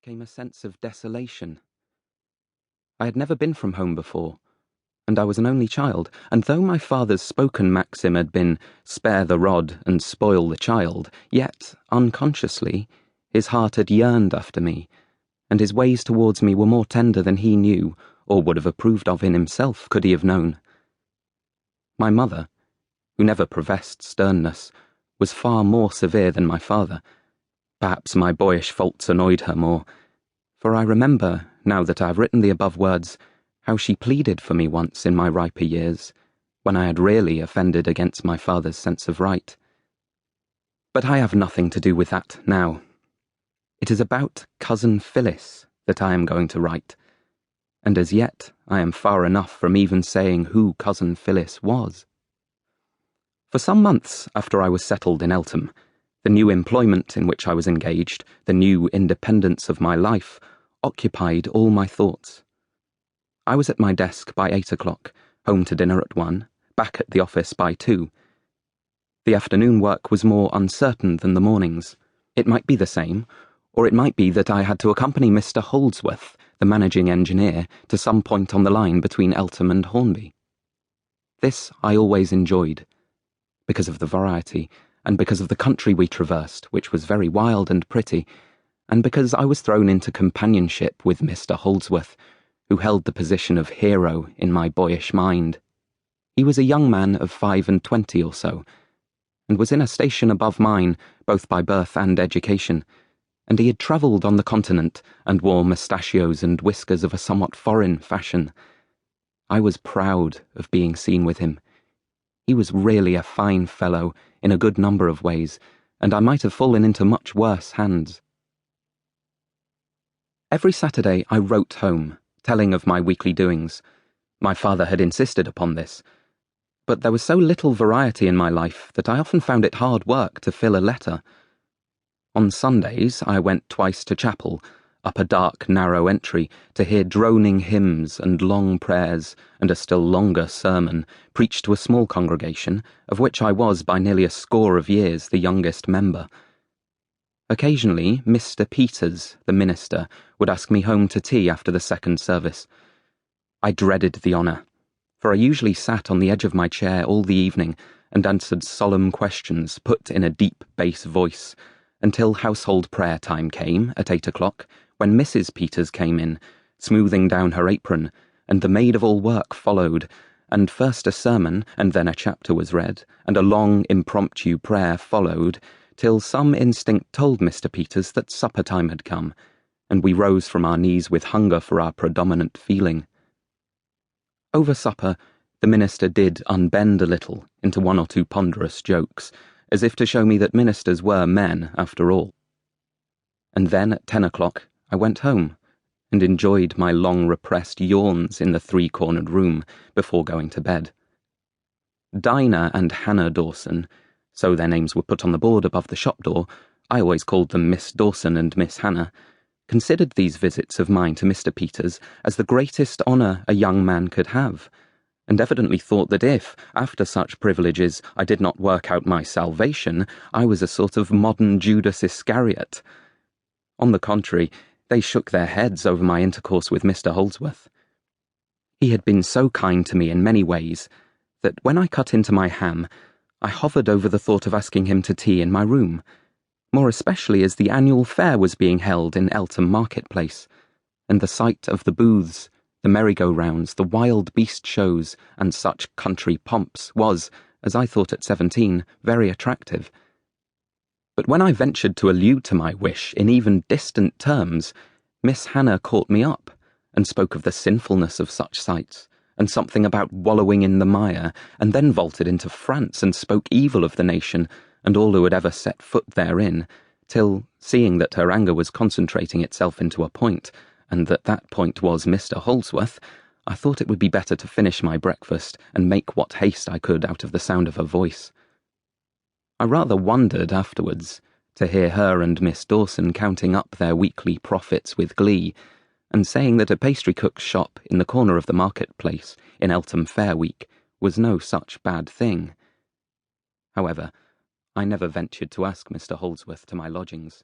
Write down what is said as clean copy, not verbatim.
came a sense of desolation. I had never been from home before, and I was an only child, and though my father's spoken maxim had been, "Spare the rod and spoil the child," yet, unconsciously, his heart had yearned after me, and his ways towards me were more tender than he knew, or would have approved of in himself could he have known. My mother, who never professed sternness, was far more severe than my father. Perhaps my boyish faults annoyed her more, for I remember, now that I have written the above words, how she pleaded for me once in my riper years, when I had really offended against my father's sense of right. But I have nothing to do with that now. It is about Cousin Phillis that I am going to write, and as yet I am far enough from even saying who Cousin Phillis was. For some months after I was settled in Eltham, the new employment in which I was engaged, the new independence of my life, occupied all my thoughts. I was at my desk by 8 o'clock, home to dinner at 1, back at the office by 2. The afternoon work was more uncertain than the mornings. It might be the same, or it might be that I had to accompany Mr. Holdsworth, the managing engineer, to some point on the line between Eltham and Hornby. This I always enjoyed, because of the variety, and because of the country we traversed, which was very wild and pretty, and because I was thrown into companionship with Mr. Holdsworth, who held the position of hero in my boyish mind. He was a young man of 25 or so, and was in a station above mine, both by birth and education, and he had travelled on the continent and wore mustachios and whiskers of a somewhat foreign fashion. I was proud of being seen with him. He was really a fine fellow in a good number of ways, and I might have fallen into much worse hands. Every Saturday I wrote home, telling of my weekly doings. My father had insisted upon this, but there was so little variety in my life that I often found it hard work to fill a letter. On Sundays I went twice to chapel, up a dark, narrow entry, to hear droning hymns and long prayers, and a still longer sermon, preached to a small congregation, of which I was by nearly a score of years the youngest member. Occasionally, Mr. Peters, the minister, would ask me home to tea after the second service. I dreaded the honour, for I usually sat on the edge of my chair all the evening and answered solemn questions put in a deep bass voice, until household prayer time came at 8 o'clock, when Mrs. Peters came in, smoothing down her apron, and the maid-of-all-work followed, and first a sermon, and then a chapter was read, and a long impromptu prayer followed, till some instinct told Mr. Peters that supper time had come, and we rose from our knees with hunger for our predominant feeling. Over supper, the minister did unbend a little into one or two ponderous jokes, as if to show me that ministers were men after all. And then at 10 o'clock I went home, and enjoyed my long-repressed yawns in the three-cornered room before going to bed. Dinah and Hannah Dawson, so their names were put on the board above the shop door, I always called them Miss Dawson and Miss Hannah, considered these visits of mine to Mr. Peters as the greatest honour a young man could have, and evidently thought that if, after such privileges, I did not work out my salvation, I was a sort of modern Judas Iscariot. On the contrary, they shook their heads over my intercourse with Mr. Holdsworth. He had been so kind to me in many ways that when I cut into my ham, I hovered over the thought of asking him to tea in my room, more especially as the annual fair was being held in Eltham Market-place, and the sight of the booths, the merry-go-rounds, the wild beast shows, and such country pomps was, as I thought at 17, very attractive. But when I ventured to allude to my wish in even distant terms, Miss Hannah caught me up, and spoke of the sinfulness of such sights, and something about wallowing in the mire, and then vaulted into France and spoke evil of the nation, and all who had ever set foot therein, till, seeing that her anger was concentrating itself into a point, and that that point was Mr. Holdsworth, I thought it would be better to finish my breakfast and make what haste I could out of the sound of her voice. I rather wondered afterwards to hear her and Miss Dawson counting up their weekly profits with glee, and saying that a pastry-cook's shop in the corner of the market-place in Eltham Fair Week was no such bad thing. However, I never ventured to ask Mr. Holdsworth to my lodgings.